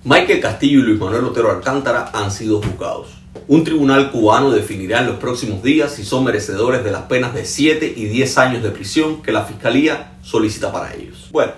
Michael Castillo y Luis Manuel Otero Alcántara han sido juzgados. Un tribunal cubano definirá en los próximos días si son merecedores de las penas de 7 y 10 años de prisión que la Fiscalía solicita para ellos. Bueno,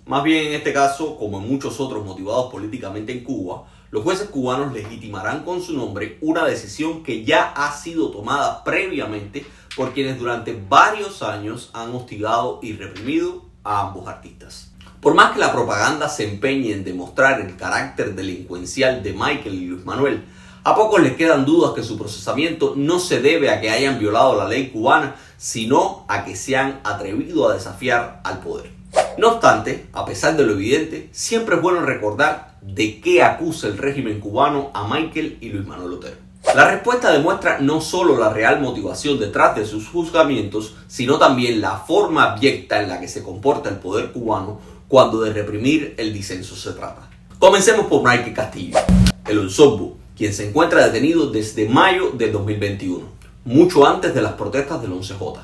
más bien en este caso, como en muchos otros motivados políticamente en Cuba, los jueces cubanos legitimarán con su nombre una decisión que ya ha sido tomada previamente por quienes durante varios años han hostigado y reprimido a ambos artistas. Por más que la propaganda se empeñe en demostrar el carácter delincuencial de Michael y Luis Manuel, a pocos les quedan dudas que su procesamiento no se debe a que hayan violado la ley cubana, sino a que se han atrevido a desafiar al poder. No obstante, a pesar de lo evidente, siempre es bueno recordar de qué acusa el régimen cubano a Michael y Luis Manuel Otero. La respuesta demuestra no solo la real motivación detrás de sus juzgamientos, sino también la forma abyecta en la que se comporta el poder cubano cuando de reprimir el disenso se trata. Comencemos por Michael Castillo, el Osorbo, quien se encuentra detenido desde mayo del 2021, mucho antes de las protestas del 11J.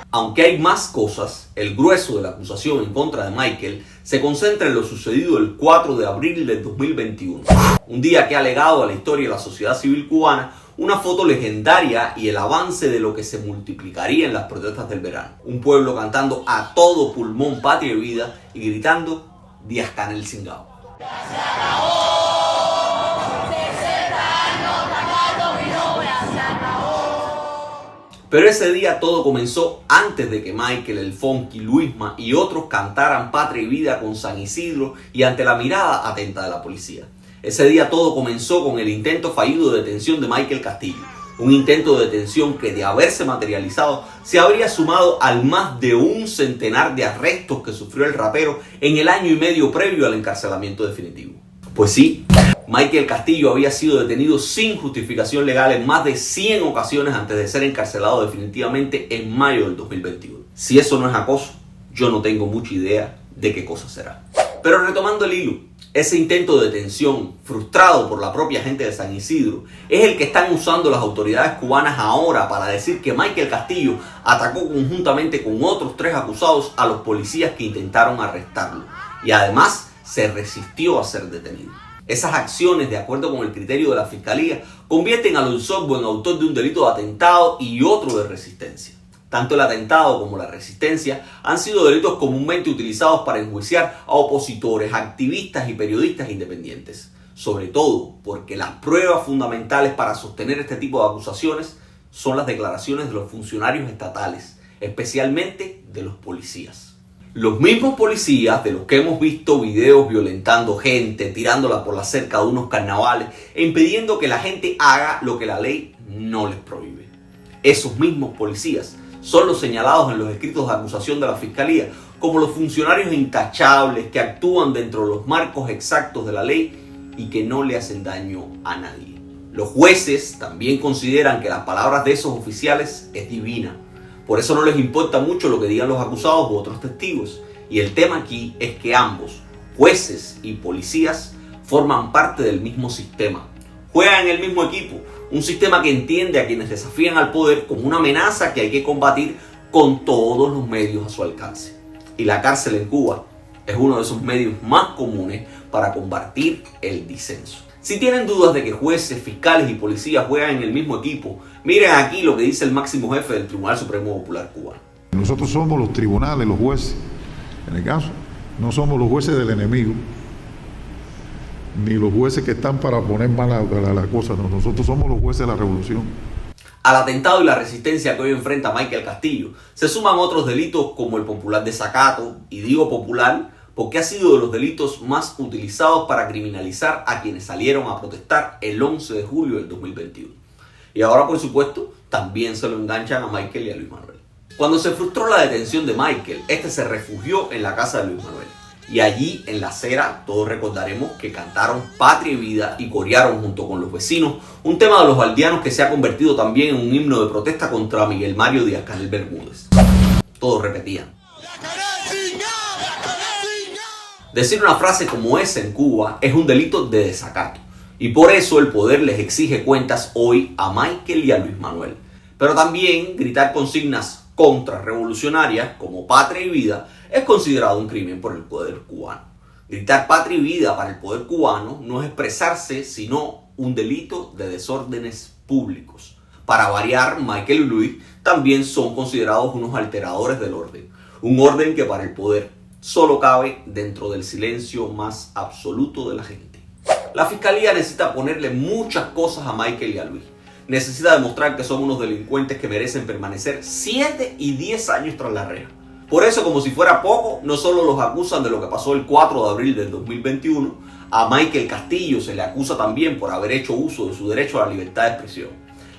Aunque hay más cosas, el grueso de la acusación en contra de Michael se concentra en lo sucedido el 4 de abril del 2021, un día que ha legado a la historia de la sociedad civil cubana una foto legendaria y el avance de lo que se multiplicaría en las protestas del verano. Un pueblo cantando a todo pulmón patria y vida y gritando Díaz-Canel Cingao. Pero ese día todo comenzó antes de que Michael, el Funky, Luisma y otros cantaran Patria y Vida con San Isidro y ante la mirada atenta de la policía. Ese día todo comenzó con el intento fallido de detención de Michael Castillo. Un intento de detención que de haberse materializado se habría sumado al más de un centenar de arrestos que sufrió el rapero en el año y medio previo al encarcelamiento definitivo. Pues sí, Michael Castillo había sido detenido sin justificación legal en más de 100 ocasiones antes de ser encarcelado definitivamente en mayo del 2021. Si eso no es acoso, yo no tengo mucha idea de qué cosa será. Pero retomando el hilo, ese intento de detención, frustrado por la propia gente de San Isidro, es el que están usando las autoridades cubanas ahora para decir que Michael Castillo atacó conjuntamente con otros 3 acusados a los policías que intentaron arrestarlo y además se resistió a ser detenido. Esas acciones, de acuerdo con el criterio de la Fiscalía, convierten al Osorbo en autor de un delito de atentado y otro de resistencia. Tanto el atentado como la resistencia han sido delitos comúnmente utilizados para enjuiciar a opositores, activistas y periodistas independientes. Sobre todo porque las pruebas fundamentales para sostener este tipo de acusaciones son las declaraciones de los funcionarios estatales, especialmente de los policías. Los mismos policías de los que hemos visto videos violentando gente, tirándola por la cerca de unos carnavales e impidiendo que la gente haga lo que la ley no les prohíbe. Esos mismos policías son los señalados en los escritos de acusación de la Fiscalía como los funcionarios intachables que actúan dentro de los marcos exactos de la ley y que no le hacen daño a nadie. Los jueces también consideran que las palabras de esos oficiales es divina. Por eso no les importa mucho lo que digan los acusados u otros testigos. Y el tema aquí es que ambos, jueces y policías, forman parte del mismo sistema. Juegan en el mismo equipo, un sistema que entiende a quienes desafían al poder como una amenaza que hay que combatir con todos los medios a su alcance. Y la cárcel en Cuba es uno de esos medios más comunes para combatir el disenso. Si tienen dudas de que jueces, fiscales y policías juegan en el mismo equipo, miren aquí lo que dice el máximo jefe del Tribunal Supremo Popular Cubano. Nosotros somos los tribunales, los jueces. En el caso, no somos los jueces del enemigo, ni los jueces que están para poner mal la cosa. No, nosotros somos los jueces de la revolución. Al atentado y la resistencia que hoy enfrenta Michael Castillo, se suman otros delitos como el popular desacato, y digo popular porque ha sido de los delitos más utilizados para criminalizar a quienes salieron a protestar el 11 de julio del 2021. Y ahora, por supuesto, también se lo enganchan a Michael y a Luis Manuel. Cuando se frustró la detención de Michael, este se refugió en la casa de Luis Manuel. Y allí, en la acera, todos recordaremos que cantaron Patria y Vida y corearon junto con los vecinos un tema de los baldianos que se ha convertido también en un himno de protesta contra Miguel Mario Díaz-Canel Bermúdez. Todos repetían: Decir una frase como esa en Cuba es un delito de desacato. Y por eso el poder les exige cuentas hoy a Michael y a Luis Manuel. Pero también gritar consignas contrarrevolucionarias como patria y vida es considerado un crimen por el poder cubano. Gritar patria y vida para el poder cubano no es expresarse, sino un delito de desórdenes públicos. Para variar, Michael y Luis también son considerados unos alteradores del orden. Un orden que para el poder solo cabe dentro del silencio más absoluto de la gente. La fiscalía necesita ponerle muchas cosas a Michael y a Luis. Necesita demostrar que son unos delincuentes que merecen permanecer 7 y 10 años tras la reja. Por eso, como si fuera poco, no solo los acusan de lo que pasó el 4 de abril del 2021, a Michael Castillo se le acusa también por haber hecho uso de su derecho a la libertad de expresión.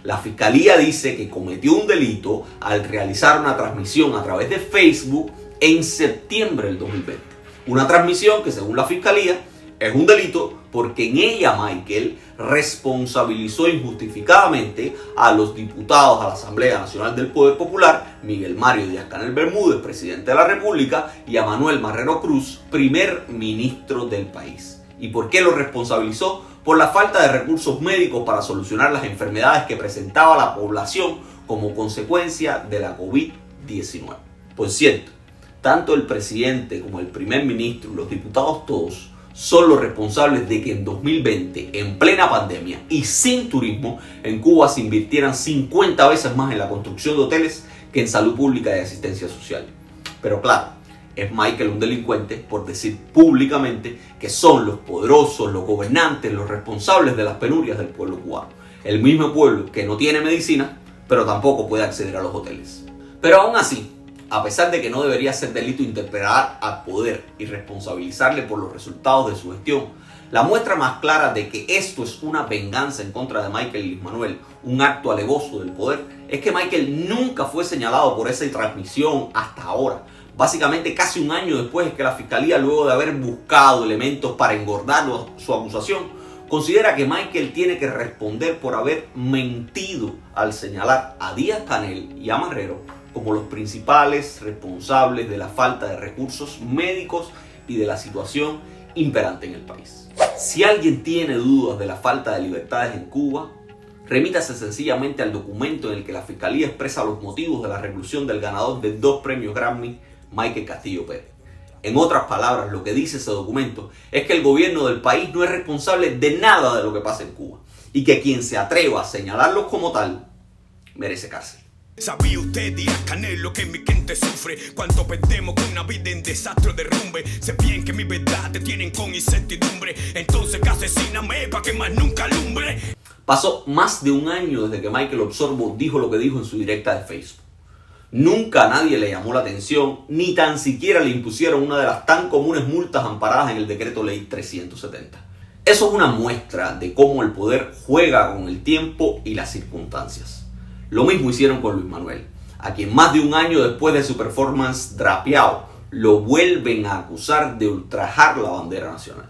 La fiscalía dice que cometió un delito al realizar una transmisión a través de Facebook en septiembre del 2020. Una transmisión que, según la fiscalía, es un delito porque en ella Michael responsabilizó injustificadamente a los diputados a la Asamblea Nacional del Poder Popular, Miguel Mario Díaz-Canel Bermúdez, presidente de la República, y a Manuel Marrero Cruz, primer ministro del país. ¿Y por qué lo responsabilizó? Por la falta de recursos médicos para solucionar las enfermedades que presentaba la población como consecuencia de la COVID-19. Por cierto, tanto el presidente como el primer ministro y los diputados todos son los responsables de que en 2020, en plena pandemia y sin turismo, en Cuba se invirtieran 50 veces más en la construcción de hoteles que en salud pública y asistencia social. Pero claro, es Michael un delincuente por decir públicamente que son los poderosos, los gobernantes, los responsables de las penurias del pueblo cubano. El mismo pueblo que no tiene medicina, pero tampoco puede acceder a los hoteles. Pero aún así, a pesar de que no debería ser delito interpelar al poder y responsabilizarle por los resultados de su gestión, la muestra más clara de que esto es una venganza en contra de Michael y Luis Manuel, un acto alevoso del poder, es que Michael nunca fue señalado por esa transmisión hasta ahora. Básicamente casi un año después es que la fiscalía, luego de haber buscado elementos para engordar su acusación, considera que Michael tiene que responder por haber mentido al señalar a Díaz-Canel y a Marrero como los principales responsables de la falta de recursos médicos y de la situación imperante en el país. Si alguien tiene dudas de la falta de libertades en Cuba, remítase sencillamente al documento en el que la fiscalía expresa los motivos de la reclusión del ganador de 2 premios Grammy, Michael Castillo Pérez. En otras palabras, lo que dice ese documento es que el gobierno del país no es responsable de nada de lo que pasa en Cuba y que quien se atreva a señalarlos como tal merece cárcel. ¿Sabía usted, Díaz-Canel, lo que mi gente sufre? Cuánto perdemos con una vida en desastre o derrumbe. Sé bien que mi verdad te tienen con incertidumbre. Entonces que asesíname pa' que más nunca alumbre. Pasó más de un año desde que Michael Osorbo dijo lo que dijo en su directa de Facebook. Nunca a nadie le llamó la atención, ni tan siquiera le impusieron una de las tan comunes multas amparadas en el decreto ley 370. Eso es una muestra de cómo el poder juega con el tiempo y las circunstancias. Lo mismo hicieron con Luis Manuel, a quien más de un año después de su performance Drapeao, lo vuelven a acusar de ultrajar la bandera nacional.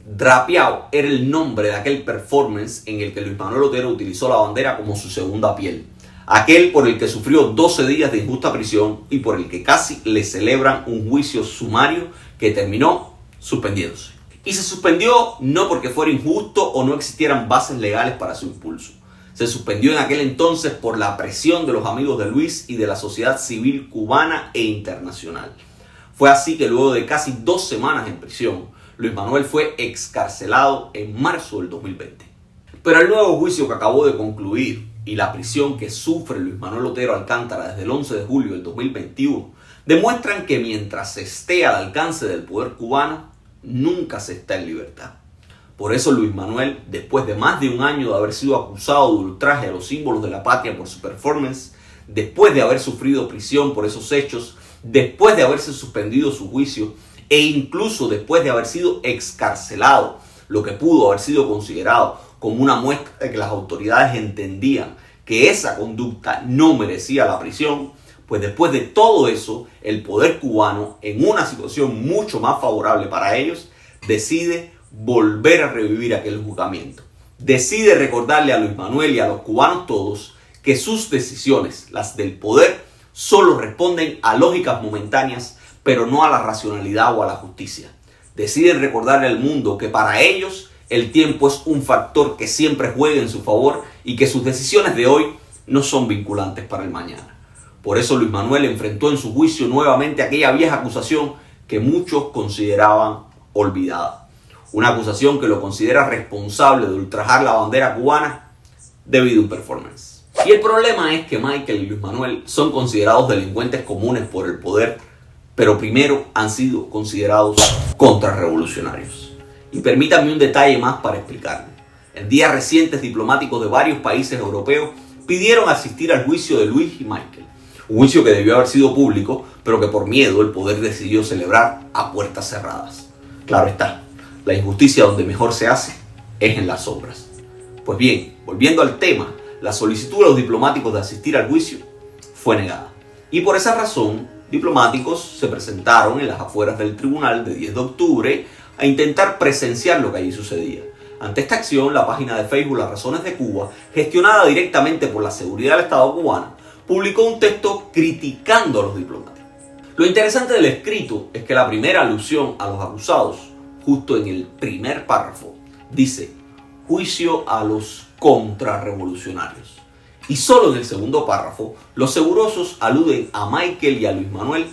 Drapeao era el nombre de aquel performance en el que Luis Manuel Otero utilizó la bandera como su segunda piel. Aquel por el que sufrió 12 días de injusta prisión y por el que casi le celebran un juicio sumario que terminó suspendiéndose. Y se suspendió no porque fuera injusto o no existieran bases legales para su impulso. Se suspendió en aquel entonces por la presión de los amigos de Luis y de la sociedad civil cubana e internacional. Fue así que luego de casi 2 semanas en prisión, Luis Manuel fue excarcelado en marzo del 2020. Pero el nuevo juicio que acabó de concluir y la prisión que sufre Luis Manuel Otero Alcántara desde el 11 de julio del 2021 demuestran que mientras se esté al alcance del poder cubano, nunca se está en libertad. Por eso Luis Manuel, después de más de un año de haber sido acusado de ultraje a los símbolos de la patria por su performance, después de haber sufrido prisión por esos hechos, después de haberse suspendido su juicio e incluso después de haber sido excarcelado, lo que pudo haber sido considerado como una muestra de que las autoridades entendían que esa conducta no merecía la prisión, pues después de todo eso, el poder cubano, en una situación mucho más favorable para ellos, decide volver a revivir aquel juzgamiento. Decide recordarle a Luis Manuel y a los cubanos todos que sus decisiones, las del poder, solo responden a lógicas momentáneas, pero no a la racionalidad o a la justicia. deciden recordarle al mundo que para ellos el tiempo es un factor que siempre juega en su favor y que sus decisiones de hoy no son vinculantes para el mañana. Por eso Luis Manuel enfrentó en su juicio nuevamente aquella vieja acusación que muchos consideraban olvidada. Una acusación que lo considera responsable de ultrajar la bandera cubana debido a un performance. Y el problema es que Michael y Luis Manuel son considerados delincuentes comunes por el poder, pero primero han sido considerados contrarrevolucionarios. Y permítanme un detalle más para explicarlo. En días recientes, diplomáticos de varios países europeos pidieron asistir al juicio de Luis y Michael. Un juicio que debió haber sido público, pero que por miedo el poder decidió celebrar a puertas cerradas. Claro está, la injusticia donde mejor se hace es en las sombras. Pues bien, volviendo al tema, la solicitud de los diplomáticos de asistir al juicio fue negada. Y por esa razón, diplomáticos se presentaron en las afueras del tribunal de 10 de octubre a intentar presenciar lo que allí sucedía. Ante esta acción, la página de Facebook Las Razones de Cuba, gestionada directamente por la seguridad del Estado cubano, publicó un texto criticando a los diplomáticos. Lo interesante del escrito es que la primera alusión a los acusados, justo en el primer párrafo, dice juicio a los contrarrevolucionarios. Y solo en el segundo párrafo, los segurosos aluden a Michael y a Luis Manuel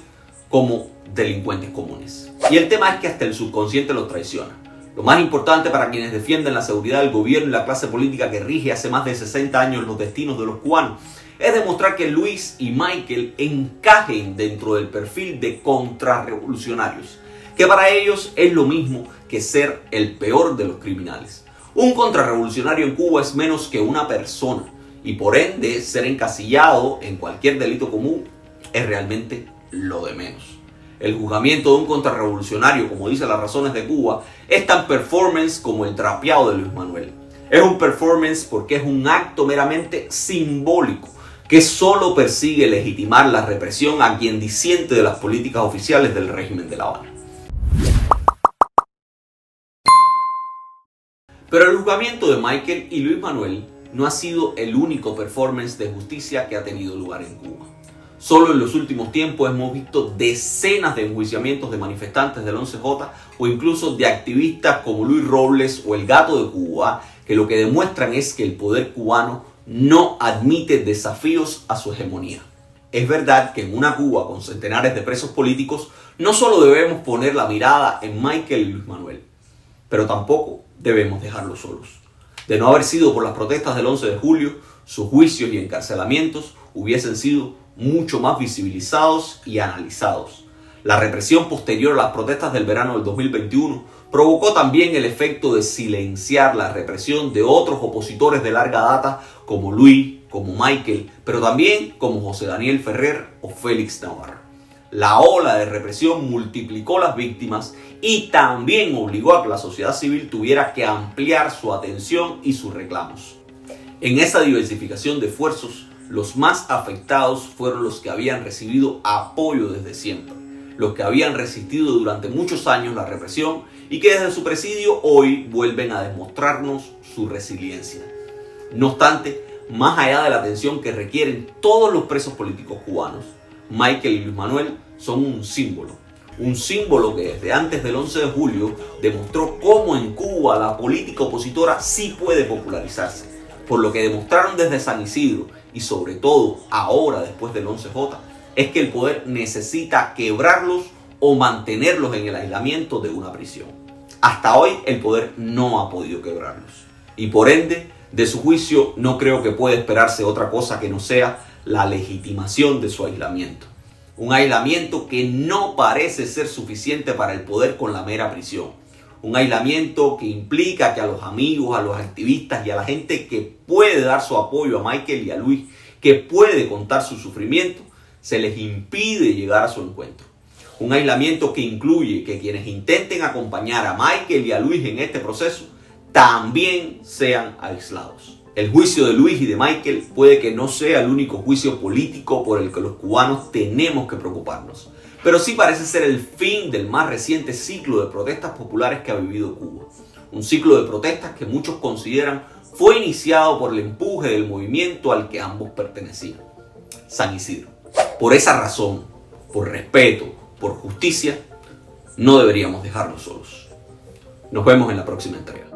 como delincuentes comunes. Y el tema es que hasta el subconsciente los traiciona. Lo más importante para quienes defienden la seguridad del gobierno y la clase política que rige hace más de 60 años los destinos de los cubanos es demostrar que Luis y Michael encajen dentro del perfil de contrarrevolucionarios, que para ellos es lo mismo que ser el peor de los criminales. Un contrarrevolucionario en Cuba es menos que una persona y por ende ser encasillado en cualquier delito común es realmente lo de menos. El juzgamiento de un contrarrevolucionario, como dice Las Razones de Cuba, es tan performance como el trapeado de Luis Manuel. Es un performance porque es un acto meramente simbólico que solo persigue legitimar la represión a quien disiente de las políticas oficiales del régimen de La Habana. Pero el juzgamiento de Michael y Luis Manuel no ha sido el único performance de justicia que ha tenido lugar en Cuba. Solo en los últimos tiempos hemos visto decenas de enjuiciamientos de manifestantes del 11J o incluso de activistas como Luis Robles o el Gato de Cuba, que lo que demuestran es que el poder cubano no admite desafíos a su hegemonía. Es verdad que en una Cuba con centenares de presos políticos no solo debemos poner la mirada en Michael y Luis Manuel, pero tampoco debemos dejarlos solos. De no haber sido por las protestas del 11 de julio, sus juicios y encarcelamientos hubiesen sido mucho más visibilizados y analizados. La represión posterior a las protestas del verano del 2021 provocó también el efecto de silenciar la represión de otros opositores de larga data como Luis, como Michael, pero también como José Daniel Ferrer o Félix Navarro. La ola de represión multiplicó las víctimas y también obligó a que la sociedad civil tuviera que ampliar su atención y sus reclamos. En esa diversificación de esfuerzos, los más afectados fueron los que habían recibido apoyo desde siempre, los que habían resistido durante muchos años la represión y que desde su presidio hoy vuelven a demostrarnos su resiliencia. No obstante, más allá de la atención que requieren todos los presos políticos cubanos, Michael y Luis Manuel son un símbolo que desde antes del 11 de julio demostró cómo en Cuba la política opositora sí puede popularizarse, por lo que demostraron desde San Isidro y sobre todo ahora después del 11J, es que el poder necesita quebrarlos o mantenerlos en el aislamiento de una prisión. Hasta hoy el poder no ha podido quebrarlos y por ende de su juicio no creo que pueda esperarse otra cosa que no sea la legitimación de su aislamiento. Un aislamiento que no parece ser suficiente para el poder con la mera prisión. Un aislamiento que implica que a los amigos, a los activistas y a la gente que puede dar su apoyo a Michael y a Luis, que puede contar su sufrimiento, se les impide llegar a su encuentro. Un aislamiento que incluye que quienes intenten acompañar a Michael y a Luis en este proceso también sean aislados. El juicio de Luis y de Michael puede que no sea el único juicio político por el que los cubanos tenemos que preocuparnos, pero sí parece ser el fin del más reciente ciclo de protestas populares que ha vivido Cuba. Un ciclo de protestas que muchos consideran fue iniciado por el empuje del movimiento al que ambos pertenecían, San Isidro. Por esa razón, por respeto, por justicia, no deberíamos dejarlos solos. Nos vemos en la próxima entrega.